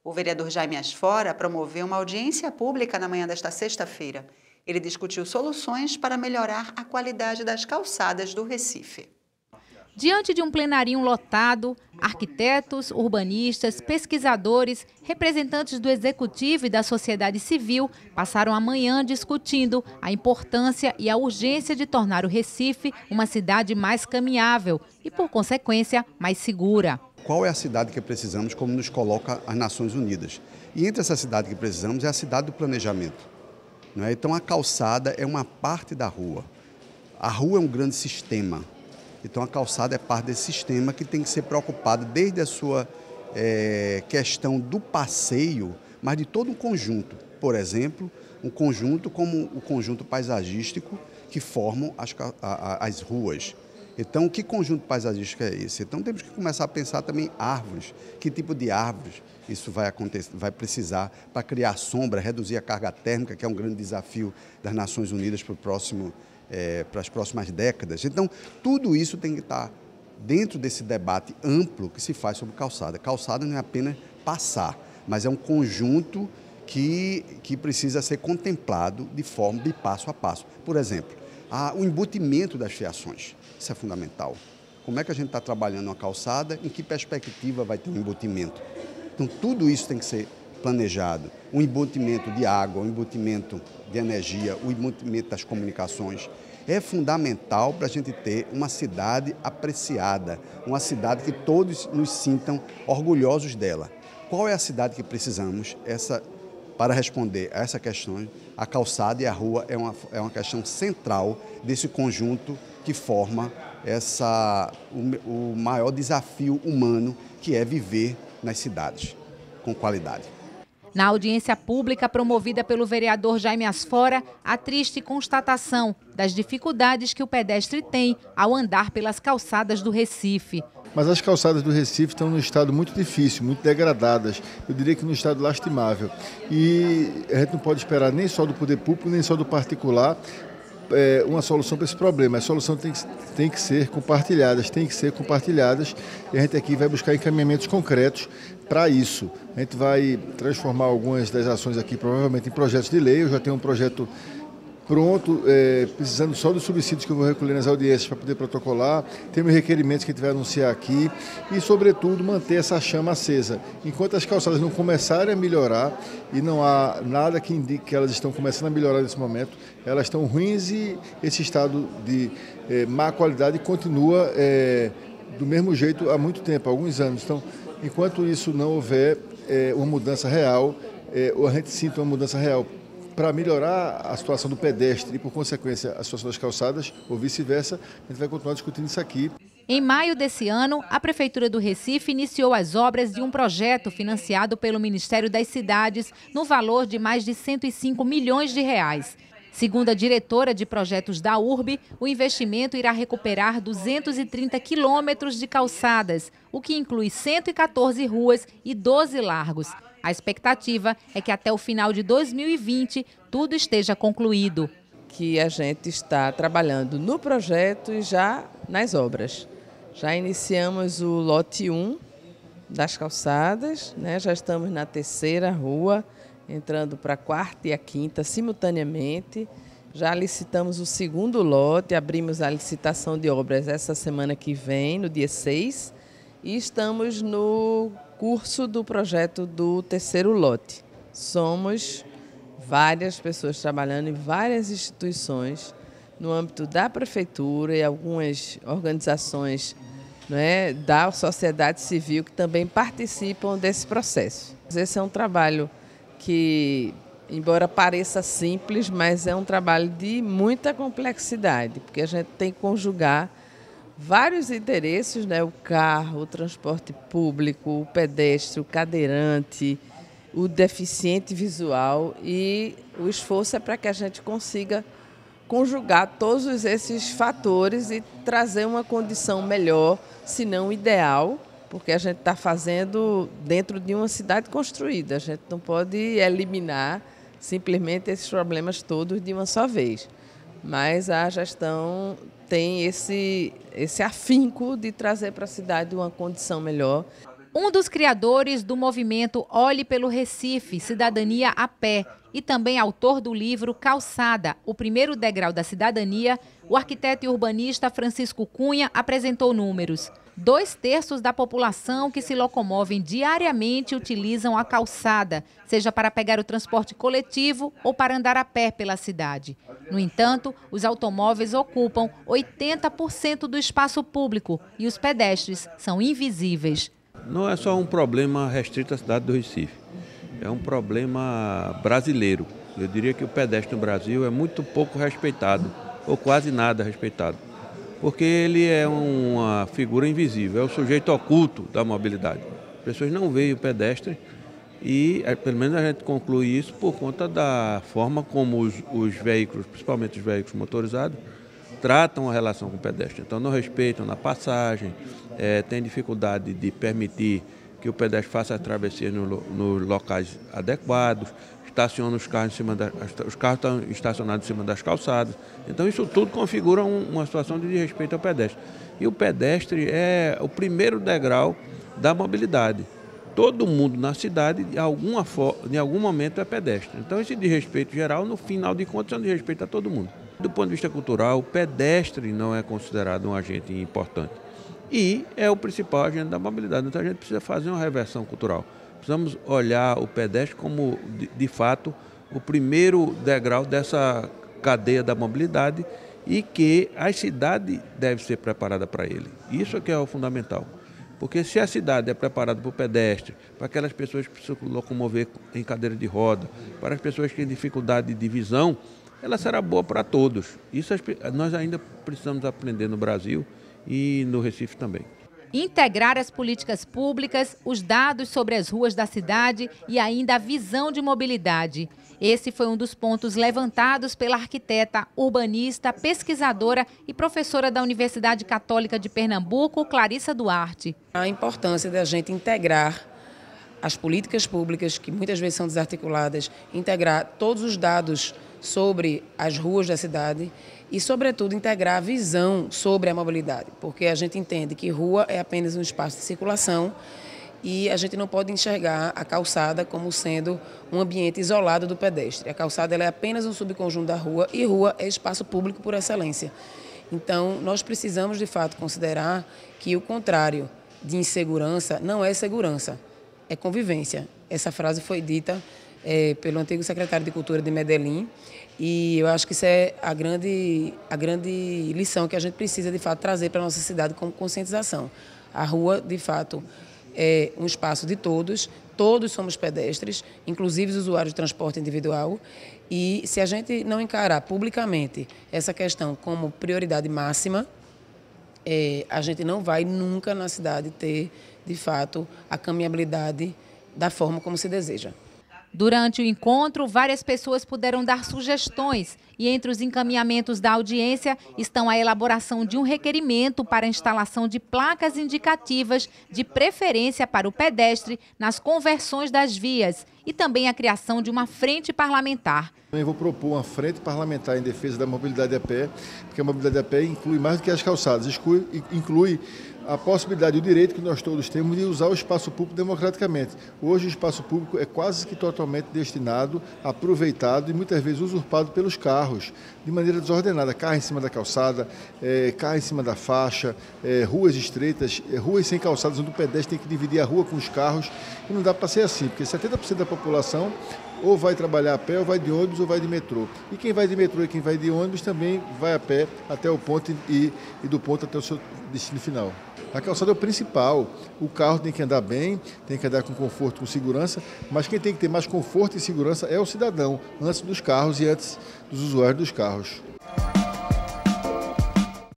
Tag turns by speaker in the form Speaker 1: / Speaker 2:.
Speaker 1: O vereador Jaime Asfora promoveu uma audiência pública na manhã desta sexta-feira. Ele discutiu soluções para melhorar a qualidade das calçadas do Recife.
Speaker 2: Diante de um plenarinho lotado, arquitetos, urbanistas, pesquisadores, representantes do Executivo e da sociedade civil passaram a manhã discutindo a importância e a urgência de tornar o Recife uma cidade mais caminhável e, por consequência, mais segura.
Speaker 3: Qual é a cidade que precisamos, como nos coloca as Nações Unidas? E entre essa cidade que precisamos é a cidade do planejamento. Não é? Então a calçada é uma parte da rua. A rua é um grande sistema. Então a calçada é parte desse sistema que tem que ser preocupada desde a sua questão do passeio, mas de todo um conjunto. Por exemplo, um conjunto como o conjunto paisagístico que formam as ruas. Então, que conjunto paisagístico é esse? Então, temos que começar a pensar também árvores. Que tipo de árvores isso vai precisar para criar sombra, reduzir a carga térmica, que é um grande desafio das Nações Unidas para as próximas décadas. Então, tudo isso tem que estar dentro desse debate amplo que se faz sobre calçada. Calçada não é apenas passar, mas é um conjunto que precisa ser contemplado de passo a passo. Por exemplo, o embutimento das fiações. Isso é fundamental. Como é que a gente está trabalhando uma calçada? Em que perspectiva vai ter um embutimento? Então, tudo isso tem que ser planejado. O embutimento de água, o embutimento de energia, o embutimento das comunicações. É fundamental para a gente ter uma cidade apreciada, uma cidade que todos nos sintam orgulhosos dela. Qual é a cidade que precisamos? Para responder a essa questão, a calçada e a rua é uma questão central desse conjunto que forma o maior desafio humano, que é viver nas cidades com qualidade.
Speaker 2: Na audiência pública promovida pelo vereador Jaime Asfora, a triste constatação das dificuldades que o pedestre tem ao andar pelas calçadas do Recife.
Speaker 4: Mas as calçadas do Recife estão num estado muito difícil, muito degradadas. Eu diria que num estado lastimável. E a gente não pode esperar nem só do poder público, nem só do particular, uma solução para esse problema. A solução tem que ser compartilhadas, e a gente aqui vai buscar encaminhamentos concretos para isso. A gente vai transformar algumas das ações aqui provavelmente em projetos de lei. Eu já tenho um projeto pronto, precisando só dos subsídios que eu vou recolher nas audiências para poder protocolar, temos requerimentos que a gente vai anunciar aqui e, sobretudo, manter essa chama acesa. Enquanto as calçadas não começarem a melhorar, e não há nada que indique que elas estão começando a melhorar nesse momento, elas estão ruins e esse estado de má qualidade continua do mesmo jeito há muito tempo, há alguns anos. Então, enquanto isso não houver uma mudança real, ou a gente sinta uma mudança real, para melhorar a situação do pedestre e, por consequência, a situação das calçadas, ou vice-versa, a gente vai continuar discutindo isso aqui.
Speaker 2: Em maio desse ano, a Prefeitura do Recife iniciou as obras de um projeto financiado pelo Ministério das Cidades no valor de mais de 105 milhões de reais. Segundo a diretora de projetos da URB, o investimento irá recuperar 230 quilômetros de calçadas, o que inclui 114 ruas e 12 largos. A expectativa é que até o final de 2020 tudo esteja concluído.
Speaker 5: Que a gente está trabalhando no projeto e já nas obras. Já iniciamos o lote 1 das calçadas, né? Já estamos na 3ª rua, entrando para a 4ª e a 5ª simultaneamente. Já licitamos o 2º lote, abrimos a licitação de obras essa semana que vem, no dia 6, e estamos no curso do projeto do 3º lote. Somos várias pessoas trabalhando em várias instituições no âmbito da prefeitura e algumas organizações, né, da sociedade civil que também participam desse processo. Esse é um trabalho que, embora pareça simples, mas é um trabalho de muita complexidade, porque a gente tem que conjugar vários interesses, né? O carro, o transporte público, o pedestre, o cadeirante, o deficiente visual, e o esforço é para que a gente consiga conjugar todos esses fatores e trazer uma condição melhor, se não ideal, porque a gente está fazendo dentro de uma cidade construída. A gente não pode eliminar simplesmente esses problemas todos de uma só vez. Mas a gestão tem esse afinco de trazer para a cidade uma condição melhor.
Speaker 2: Um dos criadores do movimento Olhe pelo Recife, Cidadania a Pé, e também autor do livro Calçada, o primeiro degrau da cidadania, o arquiteto e urbanista Francisco Cunha apresentou números. 2/3 da população que se locomovem diariamente utilizam a calçada, seja para pegar o transporte coletivo ou para andar a pé pela cidade. No entanto, os automóveis ocupam 80% do espaço público e os pedestres são invisíveis.
Speaker 6: Não é só um problema restrito à cidade do Recife, é um problema brasileiro. Eu diria que o pedestre no Brasil é muito pouco respeitado, ou quase nada respeitado, porque ele é uma figura invisível, é o sujeito oculto da mobilidade. As pessoas não veem o pedestre e, pelo menos a gente conclui isso por conta da forma como os veículos, principalmente os veículos motorizados, tratam a relação com o pedestre. Então não respeitam na passagem, tem dificuldade de permitir que o pedestre faça a travessia nos locais adequados, estaciona os carros os carros estão estacionados em cima das calçadas. Então isso tudo configura uma situação de desrespeito ao pedestre. E o pedestre é o primeiro degrau da mobilidade. Todo mundo na cidade, em algum momento, é pedestre. Então esse desrespeito geral, no final de contas, é um desrespeito a todo mundo. Do ponto de vista cultural, o pedestre não é considerado um agente importante. E é o principal agente da mobilidade. Então a gente precisa fazer uma reversão cultural. Precisamos olhar o pedestre como, de fato, o primeiro degrau dessa cadeia da mobilidade e que a cidade deve ser preparada para ele. Isso é que é o fundamental. Porque se a cidade é preparada para o pedestre, para aquelas pessoas que precisam locomover em cadeira de roda, para as pessoas que têm dificuldade de visão, ela será boa para todos. Isso nós ainda precisamos aprender no Brasil e no Recife também.
Speaker 2: Integrar as políticas públicas, os dados sobre as ruas da cidade e ainda a visão de mobilidade. Esse foi um dos pontos levantados pela arquiteta, urbanista, pesquisadora e professora da Universidade Católica de Pernambuco, Clarissa Duarte.
Speaker 7: A importância da gente integrar as políticas públicas, que muitas vezes são desarticuladas, integrar todos os dados sobre as ruas da cidade e, sobretudo, integrar a visão sobre a mobilidade, porque a gente entende que rua é apenas um espaço de circulação e a gente não pode enxergar a calçada como sendo um ambiente isolado do pedestre. A calçada ela é apenas um subconjunto da rua e rua é espaço público por excelência. Então, nós precisamos, de fato, considerar que o contrário de insegurança não é segurança, é convivência. Essa frase foi dita pelo antigo secretário de Cultura de Medellín, e eu acho que isso é a grande lição que a gente precisa, de fato, trazer para a nossa cidade como conscientização. A rua, de fato, é um espaço de todos somos pedestres, inclusive os usuários de transporte individual, e se a gente não encarar publicamente essa questão como prioridade máxima, a gente não vai nunca na cidade ter, de fato, a caminhabilidade da forma como se deseja.
Speaker 2: Durante o encontro, várias pessoas puderam dar sugestões e entre os encaminhamentos da audiência estão a elaboração de um requerimento para a instalação de placas indicativas de preferência para o pedestre nas conversões das vias e também a criação de uma frente parlamentar.
Speaker 4: Eu vou propor uma frente parlamentar em defesa da mobilidade a pé, porque a mobilidade a pé inclui mais do que as calçadas, inclui a possibilidade e o direito que nós todos temos de usar o espaço público democraticamente. Hoje o espaço público é quase que totalmente destinado, aproveitado e muitas vezes usurpado pelos carros, de maneira desordenada. Carro em cima da calçada, carro em cima da faixa, ruas estreitas, ruas sem calçadas, onde o pedestre tem que dividir a rua com os carros. E não dá para ser assim, porque 70% da população ou vai trabalhar a pé, ou vai de ônibus, ou vai de metrô. E quem vai de metrô e quem vai de ônibus também vai a pé até o ponto e do ponto até o seu destino final. A calçada é o principal. O carro tem que andar bem, tem que andar com conforto, com segurança, mas quem tem que ter mais conforto e segurança é o cidadão, antes dos carros e antes dos usuários dos carros.